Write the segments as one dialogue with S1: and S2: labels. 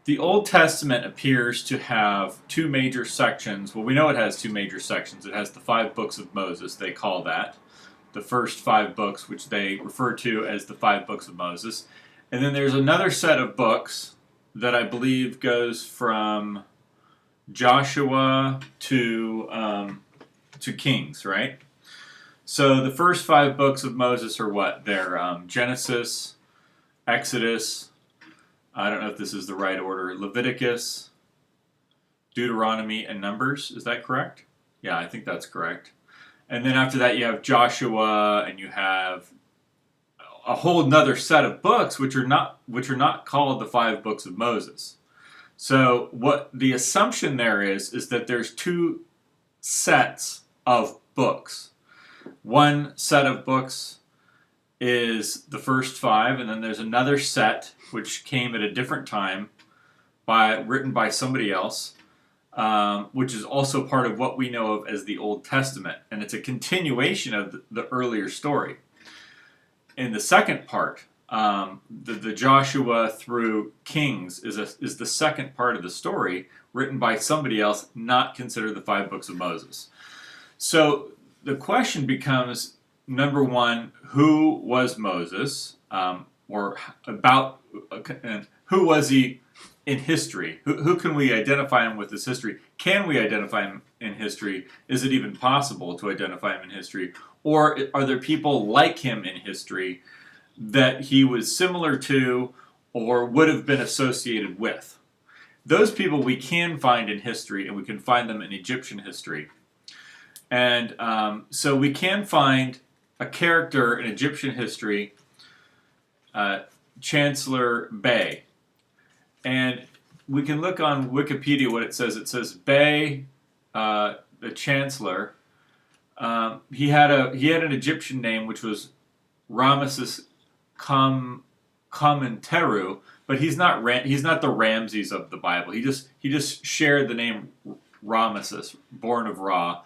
S1: The Old Testament appears to have two major sections. Well, we know it has two major sections. It has the 5 books of Moses, they call that. The first 5 books, which they refer to as the 5 books of Moses. And then there's another set of books that I believe goes from Joshua to Kings, right? So the first 5 books of Moses are what? They're Genesis, Exodus, I don't know if this is the right order, Leviticus, Deuteronomy, and Numbers. Is that correct? Yeah, I think that's correct. And then after that you have Joshua, and you have a whole nother set of books which are not called the 5 books of Moses. So what the assumption there is that there's two sets of books. One set of books is the first 5, and then there's another set which came at a different time, written by somebody else, which is also part of what we know of as the Old Testament, and it's a continuation of the earlier story. In the second part, the Joshua through Kings is the second part of the story, written by somebody else, not considered the 5 books of Moses. So the question becomes, number one, who was Moses, or about who was he in history? Who can we identify him with his history? Can we identify him in history? Is it even possible to identify him in history? Or are there people like him in history that he was similar to or would have been associated with? Those people we can find in history, and we can find them in Egyptian history. And so we can find a character in Egyptian history, Chancellor Bey. And we can look on Wikipedia what it says. It says Bey, the Chancellor, he had an Egyptian name which was Ramesses Khameneteru, but he's not the Ramses of the Bible. He just shared the name Ramesses, born of Ra,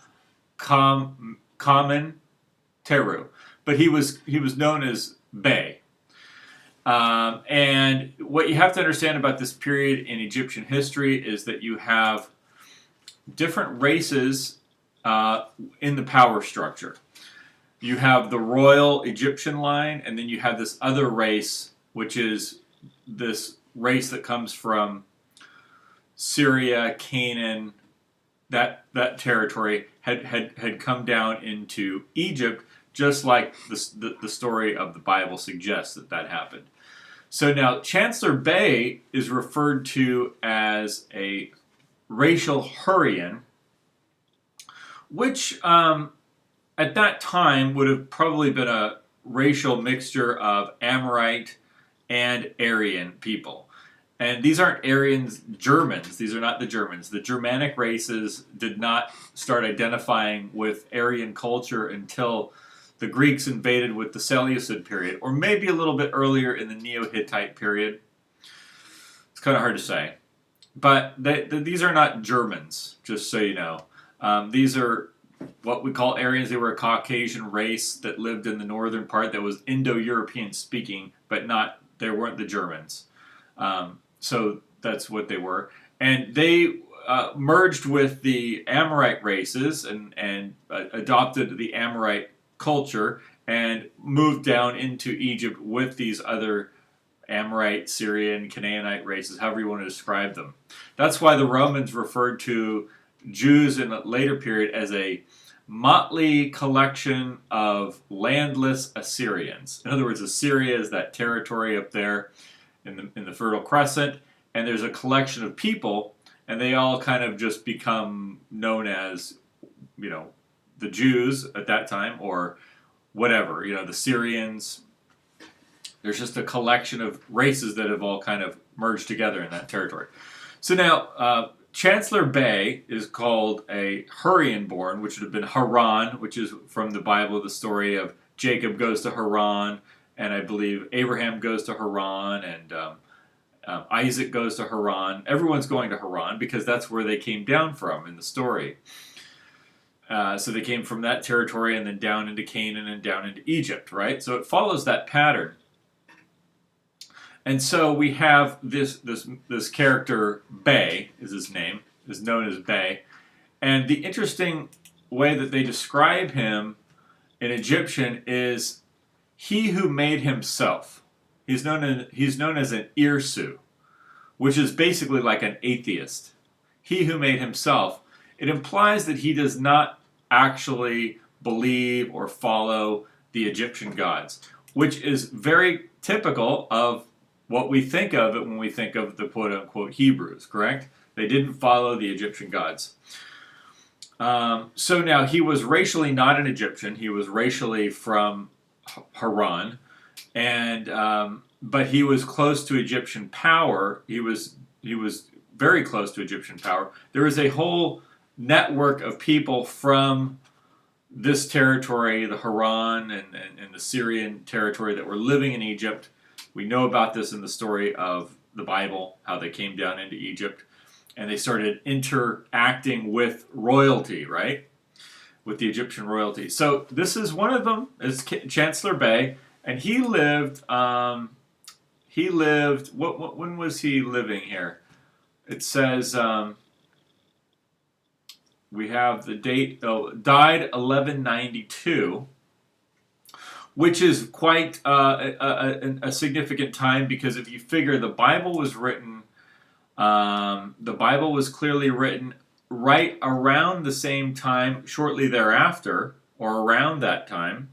S1: Khameneteru, but he was known as Bey. And what you have to understand about this period in Egyptian history is that you have different races in the power structure. You have the royal Egyptian line, and then you have this other race, which is this race that comes from Syria, Canaan, that territory had come down into Egypt, just like the story of the Bible suggests that happened. So now Chancellor Bey is referred to as a racial Hurrian, which at that time would have probably been a racial mixture of Amorite and Aryan people. And these aren't Aryans, Germans. These are not the Germans. The Germanic races did not start identifying with Aryan culture until the Greeks invaded with the Seleucid period, or maybe a little bit earlier in the Neo-Hittite period. It's kind of hard to say. But these are not Germans, just so you know. These are what we call Aryans. They were a Caucasian race that lived in the northern part that was Indo-European speaking, but they weren't the Germans. So that's what they were. And they merged with the Amorite races and adopted the Amorite culture and moved down into Egypt with these other Amorite, Syrian, Canaanite races, however you want to describe them. That's why the Romans referred to Jews in a later period as a motley collection of landless Assyrians. In other words, Assyria is that territory up there in the Fertile Crescent, and there's a collection of people, and they all kind of just become known as, the Jews at that time, or whatever, the Syrians. There's just a collection of races that have all kind of merged together in that territory. So now, Chancellor Bey is called a Hurrian born, which would have been Haran, which is from the Bible, the story of Jacob goes to Haran, and I believe Abraham goes to Haran, and Isaac goes to Haran. Everyone's going to Haran because that's where they came down from in the story. So they came from that territory and then down into Canaan and down into Egypt, right? So it follows that pattern. And so we have this character, Bay is his name, is known as Bay. And the interesting way that they describe him in Egyptian is he who made himself. He's known as an Irsu, which is basically like an atheist. He who made himself. It implies that he does not actually believe or follow the Egyptian gods, which is very typical of what we think of it when we think of the quote-unquote Hebrews, correct? They didn't follow the Egyptian gods. So now he was racially not an Egyptian. He was racially from Haran, and but he was close to Egyptian power. He was very close to Egyptian power. There was a whole network of people from this territory, the Haran and the Syrian territory, that were living in Egypt. We know about this in the story of the Bible, how they came down into Egypt and they started interacting with royalty, right? With the Egyptian royalty. So this is one of them, is Chancellor Bey, and he lived. When was he living here? It says we have the date. Died 1192, which is quite a significant time, because if you figure the Bible was written. The Bible was clearly written right around the same time, shortly thereafter, or around that time,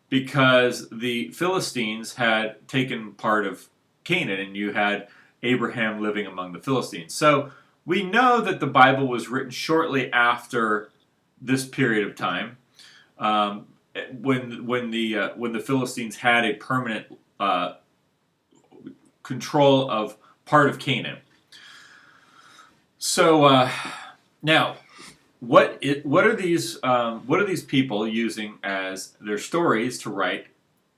S1: because the Philistines had taken part of Canaan, and you had Abraham living among the Philistines. So we know that the Bible was written shortly after this period of time, when the Philistines had a permanent control of part of Canaan. So now, what are these people using as their stories to write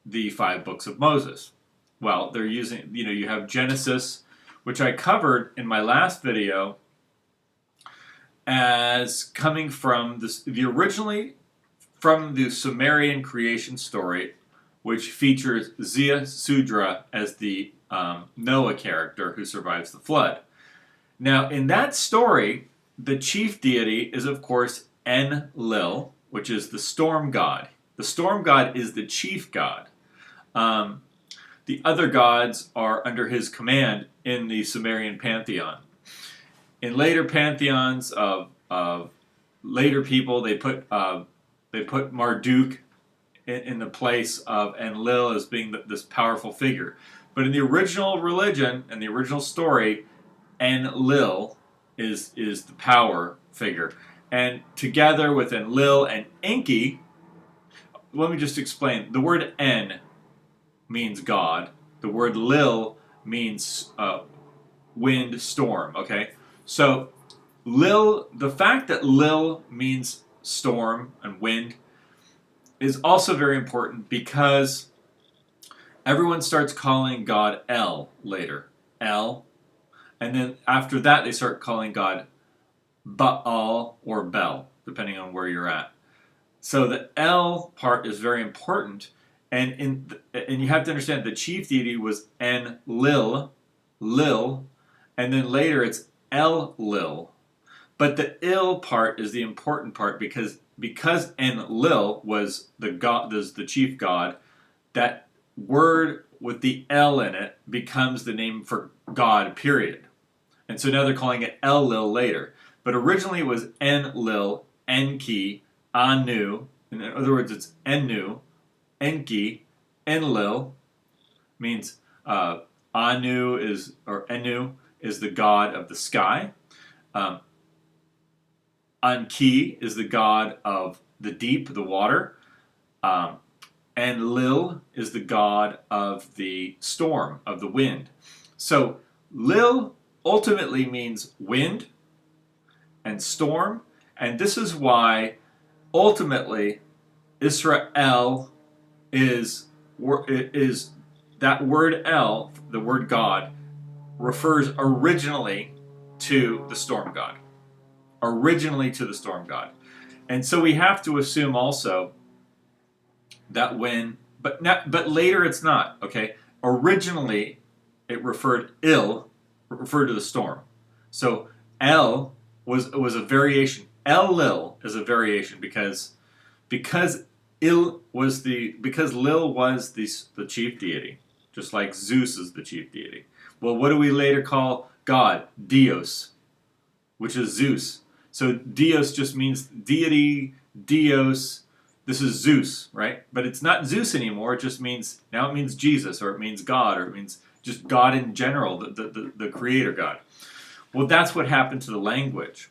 S1: the 5 books of Moses? Well, they're using, you have Genesis, which I covered in my last video, as coming from originally from the Sumerian creation story, which features Zia Sudra as the Noah character who survives the flood. Now, in that story, the chief deity is, of course, Enlil, which is the storm god. The storm god is the chief god. The other gods are under his command in the Sumerian pantheon. In later pantheons of later people, they put Marduk in the place of Enlil as being this powerful figure. But in the original religion and the original story, Enlil is the power figure. And together with Enlil and Enki, let me just explain. The word En means God. The word Lil means wind, storm, okay? So the fact that Lil means storm and wind is also very important, because everyone starts calling God El later. El. And then after that, they start calling God Baal or Bel, depending on where you're at. So the El part is very important, and you have to understand the chief deity was Enlil, and then later it's El-Lil. But the Il part is the important part, because Enlil was the chief god, that word with the L in it becomes the name for God, period. And so now they're calling it El-Lil later. But originally it was Enlil, Enki, Anu. In other words, it's Ennu, Enki, Enlil. Means Anu is the god of the sky. Anki is the god of the deep, the water. Enlil is the god of the storm, of the wind. So Lil ultimately means wind and storm, and this is why ultimately Israel is that word El, the word God, refers originally to the storm god. And so we have to assume also that but later it's not, okay? Originally it referred to the storm. So El was a variation. El Lil is a variation because Lil was the chief deity, just like Zeus is the chief deity. Well, what do we later call God? Dios, which is Zeus. So Dios just means deity, Dios. This is Zeus, right? But it's not Zeus anymore. It just means, now it means Jesus, or it means God, or it means just God in general, the creator God. Well, that's what happened to the language.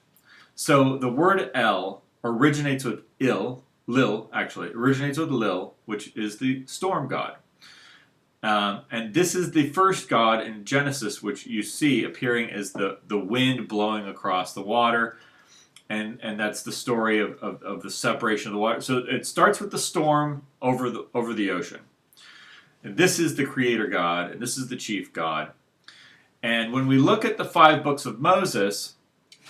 S1: So the word El originates with Lil, actually, originates with Lil, which is the storm god. And this is the first god in Genesis, which you see appearing as the wind blowing across the water. And that's the story of the separation of the water. So it starts with the storm over the ocean. And this is the creator God, and this is the chief God. And when we look at the 5 books of Moses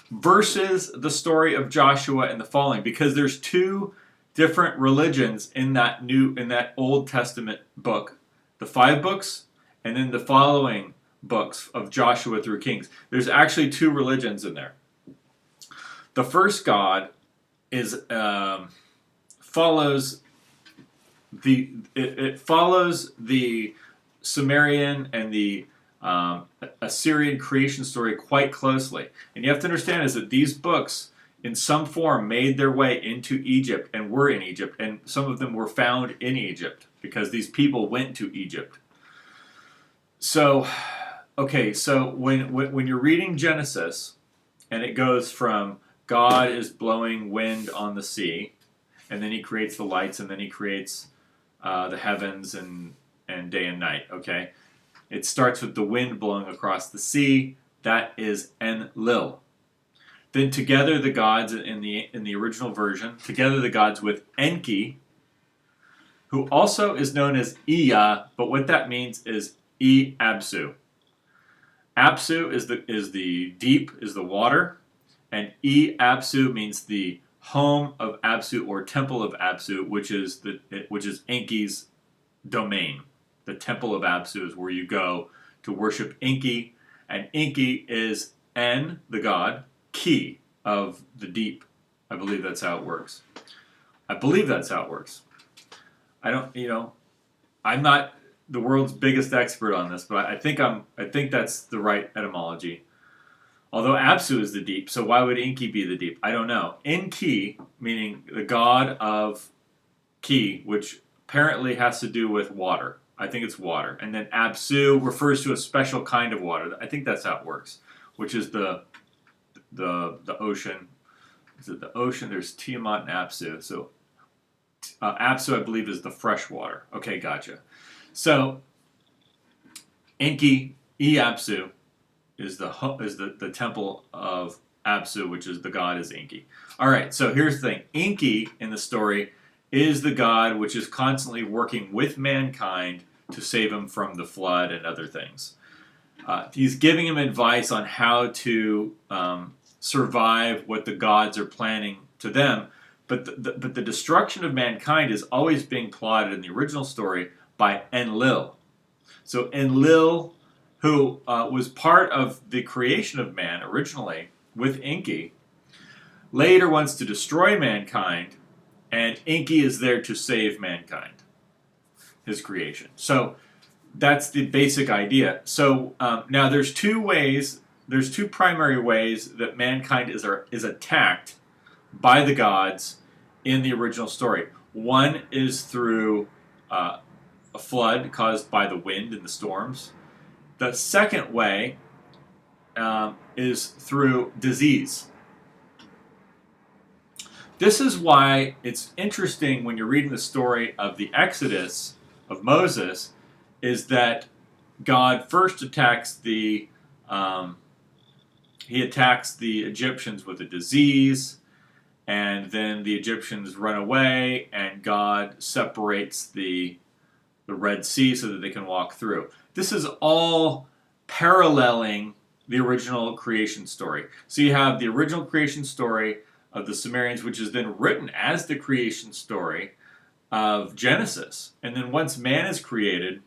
S1: versus the story of Joshua and the falling, because there's 2 different religions in that Old Testament book, the 5 books, and then the following books of Joshua through Kings. There's actually 2 religions in there. The first God is follows the Sumerian and the Assyrian creation story quite closely. And you have to understand is that these books, in some form, made their way into Egypt and were in Egypt, and some of them were found in Egypt because these people went to Egypt. So, okay, so when you're reading Genesis, and it goes from God is blowing wind on the sea, and then he creates the lights, and then he creates the heavens and day and night, okay? It starts with the wind blowing across the sea. That is Enlil. Then together the gods in the original version, together the gods with Enki, who also is known as Ea, but what that means is Absu. Absu is the deep, is the water, and Absu means the home of Absu or temple of Absu, which is Enki's domain. The temple of Absu is where you go to worship Enki, and Enki is En, the god, Ki of the deep. I believe that's how it works. I'm not the world's biggest expert on this, but I think that's the right etymology. Although Absu is the deep, so why would Enki be the deep? I don't know. Enki, meaning the god of Ki, which apparently has to do with water. I think it's water. And then Absu refers to a special kind of water. I think that's how it works, which is the ocean. Is it the ocean? There's Tiamat and Absu. So Absu, I believe, is the fresh water. Okay, gotcha. So Enki, Absu, is the temple of Absu, which is the god is Enki. All right, so here's the thing. Enki in the story is the god which is constantly working with mankind to save him from the flood and other things. He's giving him advice on how to survive what the gods are planning to them. But the destruction of mankind is always being plotted in the original story by Enlil. So Enlil, who was part of the creation of man originally with Enki, later wants to destroy mankind, and Enki is there to save mankind, his creation. So that's the basic idea. So now there's 2 primary ways that mankind is attacked by the gods in the original story. One is through a flood caused by the wind and the storms. The second way is through disease. This is why it's interesting when you're reading the story of the Exodus of Moses, is that God first attacks the Egyptians with a disease, and then the Egyptians run away, and God separates the Red Sea so that they can walk through. This is all paralleling the original creation story. So you have the original creation story of the Sumerians, which is then written as the creation story of Genesis. And then once man is created,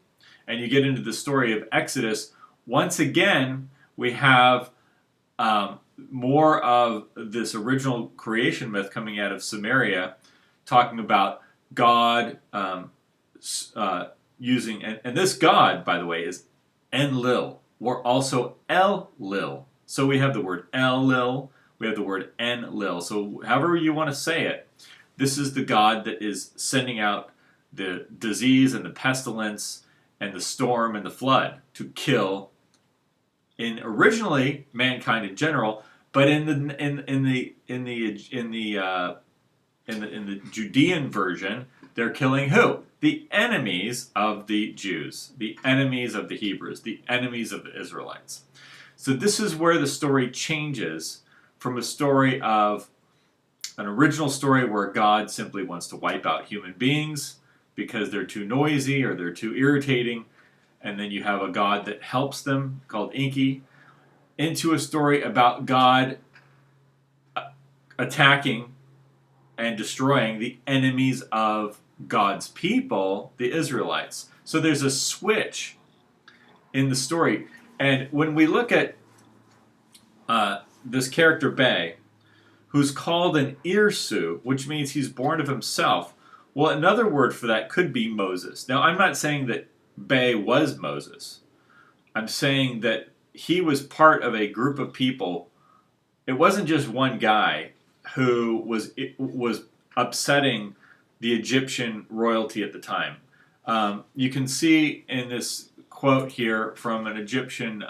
S1: and you get into the story of Exodus, once again, we have more of this original creation myth coming out of Samaria, talking about God using, and this God, by the way, is Enlil, or also El-Lil. So we have the word El-Lil, we have the word Enlil. So however you want to say it, this is the God that is sending out the disease and the pestilence and the storm and the flood to kill in originally mankind in general, but in the Judean version, they're killing who? The enemies of the Jews, the enemies of the Hebrews, the enemies of the Israelites. So this is where the story changes from a story of an original story where God simply wants to wipe out human beings because they're too noisy or they're too irritating, and then you have a God that helps them called Enki, into a story about God attacking and destroying the enemies of God's people, the Israelites. So there's a switch in the story. And when we look at this character Bay, who's called an Irsu, which means he's born of himself, well, another word for that could be Moses. Now, I'm not saying that Bay was Moses. I'm saying that he was part of a group of people. It wasn't just one guy who was upsetting the Egyptian royalty at the time. You can see in this quote here from an Egyptian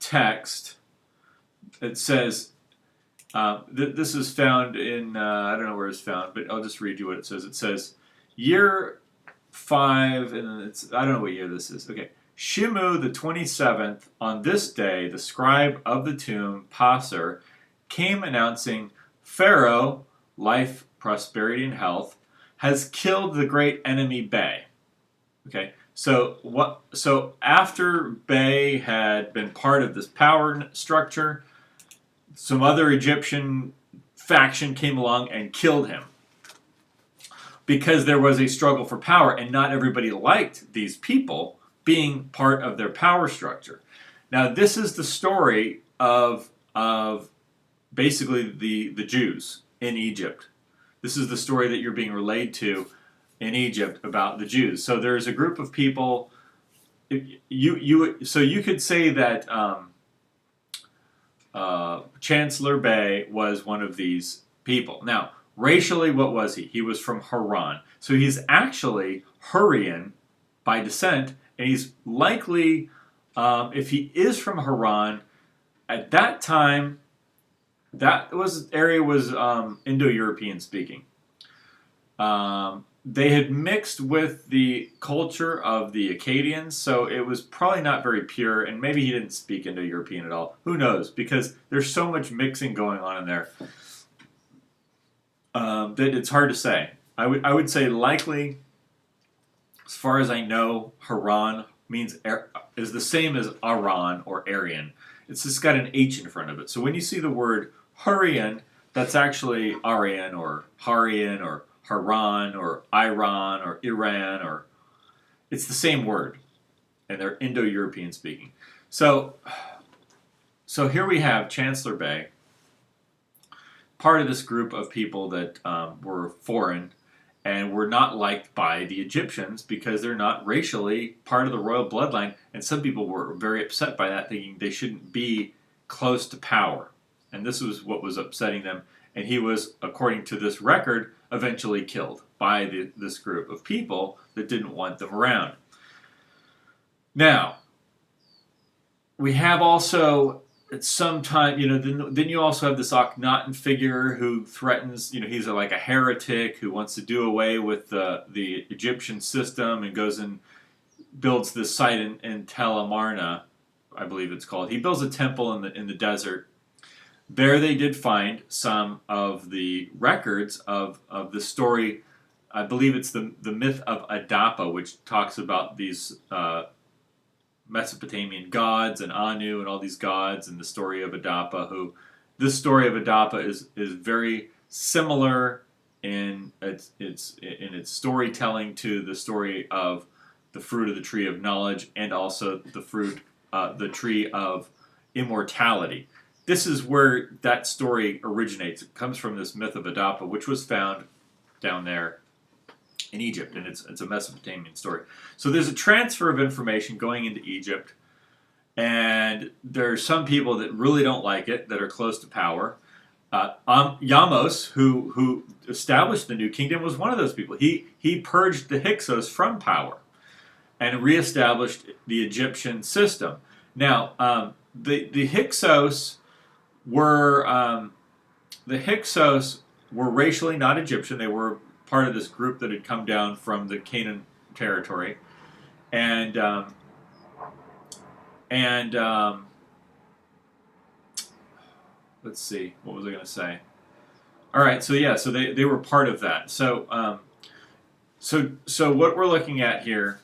S1: text, it says, this is found in, I don't know where it's found, but I'll just read you what it says. It says, year 5, and it's, I don't know what year this is. Okay. Shimu the 27th, on this day, the scribe of the tomb, Passer, came announcing, Pharaoh, life, prosperity, and health, has killed the great enemy Bay. Okay, so after Bay had been part of this power structure, some other Egyptian faction came along and killed him because there was a struggle for power, and not everybody liked these people being part of their power structure. Now, this is the story of basically the Jews in Egypt. This is the story that you're being relayed to in Egypt about the Jews. So there's a group of people. So you could say that Chancellor Bay was one of these people. Now, racially, what was he? He was from Haran. So he's actually Hurrian by descent, and he's likely, if he is from Haran, at that time, area was Indo-European speaking. They had mixed with the culture of the Akkadians, so it was probably not very pure, and maybe he didn't speak Indo-European at all. Who knows? Because there's so much mixing going on in there that it's hard to say. I would say likely, as far as I know, Haran is the same as Aran or Aryan. It's just got an H in front of it. So when you see the word Hurrian, that's actually Aryan or Harian or Haran or Iran or Iran, or it's the same word, and they're Indo-European speaking. So here we have Chancellor Bay, part of this group of people that were foreign and were not liked by the Egyptians because they're not racially part of the royal bloodline, and some people were very upset by that, thinking they shouldn't be close to power, and this was what was upsetting them. And he was, according to this record, eventually killed by this group of people that didn't want them around. Now, we have also, at some time, then you also have this Akhenaten figure who threatens, he's like a heretic who wants to do away with the Egyptian system and goes and builds this site in Tel Amarna, I believe it's called. He builds a temple in the desert. There they did find some of the records of the story. I believe it's the myth of Adapa, which talks about these Mesopotamian gods and Anu and all these gods, and the story of Adapa. This story of Adapa is very similar in its storytelling to the story of the fruit of the tree of knowledge, and also the tree of immortality. This is where that story originates. It comes from this myth of Adapa, which was found down there in Egypt, and it's a Mesopotamian story. So there's a transfer of information going into Egypt, and there are some people that really don't like it, that are close to power. Yamos, who established the new kingdom, was one of those people. He purged the Hyksos from power and reestablished the Egyptian system. Now, the Hyksos were racially not Egyptian. They were part of this group that had come down from the Canaan territory, and let's see, what was I going to say? All right, so yeah, so they were part of that. So what we're looking at here.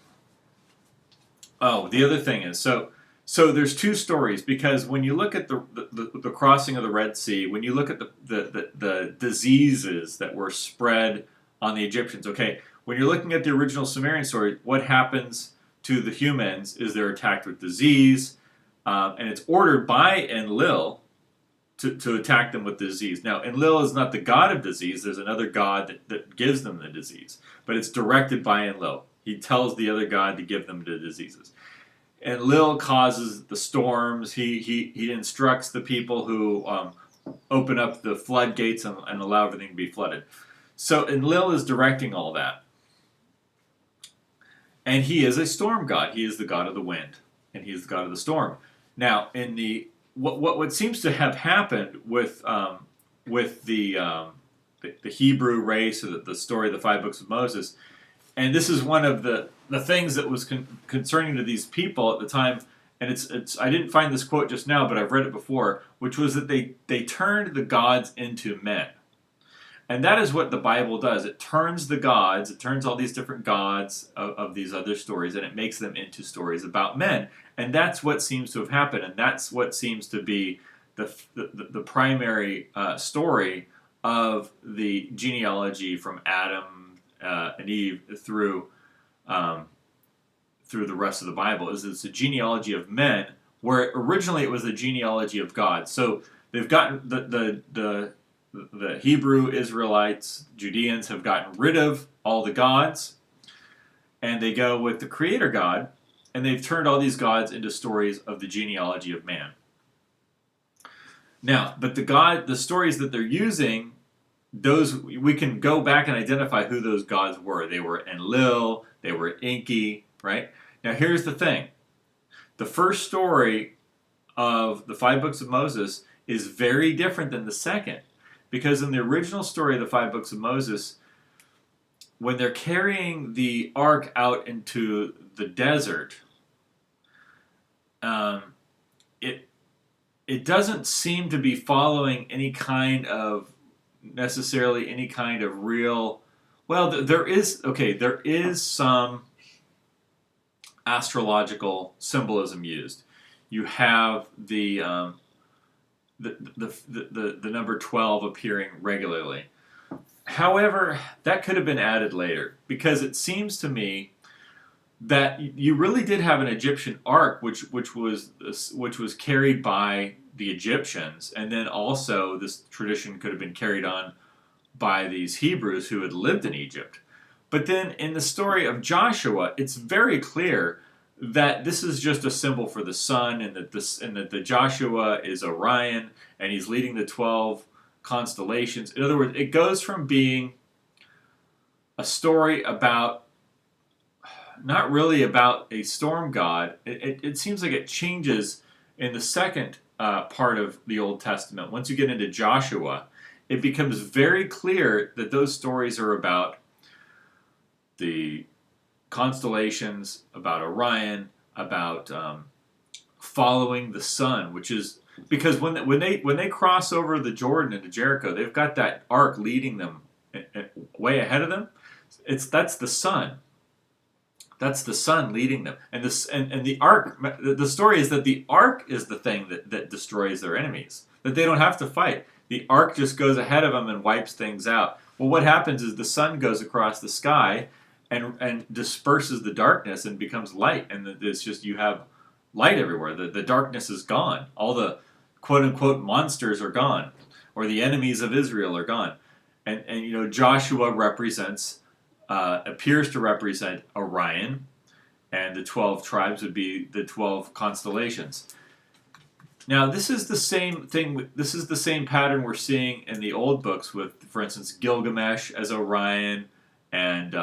S1: Oh, the other thing is so there's two stories, because when you look at the crossing of the Red Sea, when you look at the diseases that were spread on the Egyptians, okay, when you're looking at the original Sumerian story, what happens to the humans is they're attacked with disease, and it's ordered by Enlil to attack them with disease. Now, Enlil is not the god of disease. There's another god that gives them the disease, but it's directed by Enlil. He tells the other god to give them the diseases. Enlil causes the storms. He instructs the people who open up the floodgates and allow everything to be flooded. So Enlil is directing all that. And he is a storm god. He is the god of the wind, and he is the god of the storm. Now, in the what seems to have happened with the Hebrew race, or the story of the 5 books of Moses, and this is one of the things that was concerning to these people at the time, and it's I didn't find this quote just now, but I've read it before, which was that they turned the gods into men. And that is what the Bible does. It turns the gods, it turns all these different gods of these other stories, and it makes them into stories about men. And that's what seems to have happened, and that's what seems to be the primary story of the genealogy from Adam and Eve through the rest of the Bible. Is it's a genealogy of men, where originally it was a genealogy of God. So they've gotten the Hebrew Israelites, Judeans, have gotten rid of all the gods, and they go with the Creator God, and they've turned all these gods into stories of the genealogy of man. Now, but the stories that they're using, those we can go back and identify who those gods were. They were Enlil, they were Enki, right? Now, here's the thing: the first story of the 5 books of Moses is very different than the second. Because in the original story of the 5 books of Moses, when they're carrying the ark out into the desert, it doesn't seem to be following any kind of real. Well, there is some astrological symbolism used. You have the number 12 appearing regularly. However, that could have been added later, because it seems to me that you really did have an Egyptian ark, which was carried by the Egyptians, and then also this tradition could have been carried on by these Hebrews who had lived in Egypt. But then in the story of Joshua, it's very clear that this is just a symbol for the sun, and that the Joshua is Orion, and he's leading the 12 constellations. In other words, it goes from being a story about, not really about a storm god. It seems like it changes in the second part of the Old Testament. Once you get into Joshua, it becomes very clear that those stories are about the constellations, about Orion, about following the sun, which is because when they cross over the Jordan into Jericho, they've got that ark leading them way ahead of them. That's the sun. That's the sun leading them, and the ark. The story is that the ark is the thing that destroys their enemies. That they don't have to fight. The ark just goes ahead of them and wipes things out. Well, what happens is the sun goes across the sky, and disperses the darkness and becomes light, and it's just you have light everywhere. The darkness is gone. All the quote unquote monsters are gone, or the enemies of Israel are gone, and you know Joshua represents appears to represent Orion, and the 12 tribes would be the 12 constellations. Now, this is the same thing. This is the same pattern we're seeing in the old books with, for instance, Gilgamesh as Orion, and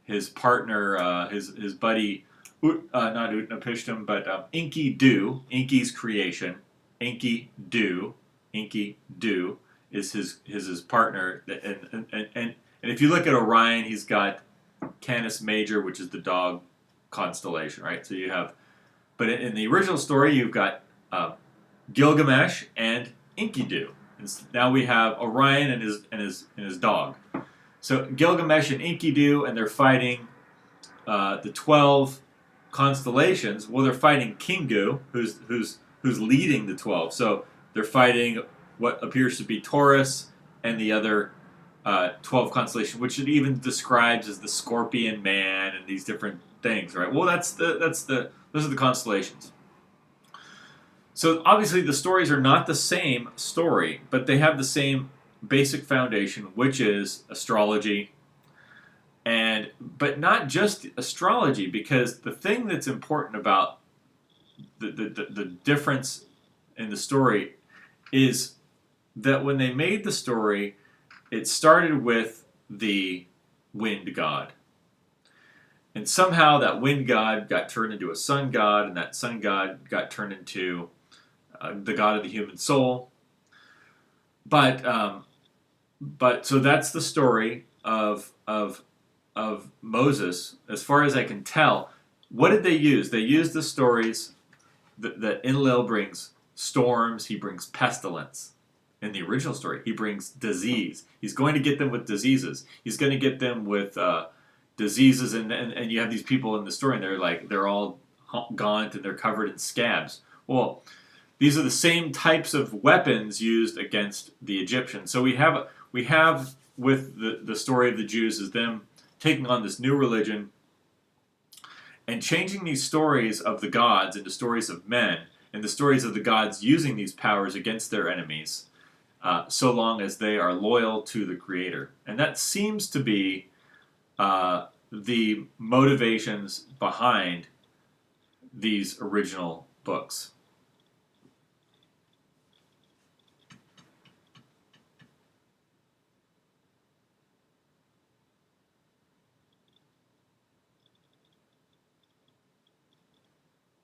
S1: his partner, his buddy, not Utnapishtim, but Enki's creation. Enkidu is his partner, and if you look at Orion, he's got Canis Major, which is the dog constellation, right? So you have, but in the original story, you've got Gilgamesh and Enkidu. And now we have Orion and his dog. So Gilgamesh and Enkidu, and they're fighting the 12 constellations. Well, they're fighting Kingu, who's leading the 12. So they're fighting what appears to be Taurus and the other 12 constellations, which it even describes as the Scorpion Man and these different things, right? Well, those are the constellations. So obviously the stories are not the same story, but they have the same basic foundation, which is astrology, but not just astrology, because the thing that's important about the difference in the story is that when they made the story, it started with the wind god. And somehow that wind god got turned into a sun god, and that sun god got turned into the god of the human soul. But so that's the story of Moses. As far as I can tell, what did they use? They used the stories that Enlil brings storms, he brings pestilence. In the original story, he brings disease. He's going to get them with diseases. He's going to get them with diseases, and you have these people in the story, and they're all gaunt and they're covered in scabs. Well, these are the same types of weapons used against the Egyptians. So we have with the story of the Jews is them taking on this new religion and changing these stories of the gods into stories of men, and the stories of the gods using these powers against their enemies, so long as they are loyal to the Creator. And that seems to be the motivations behind these original books.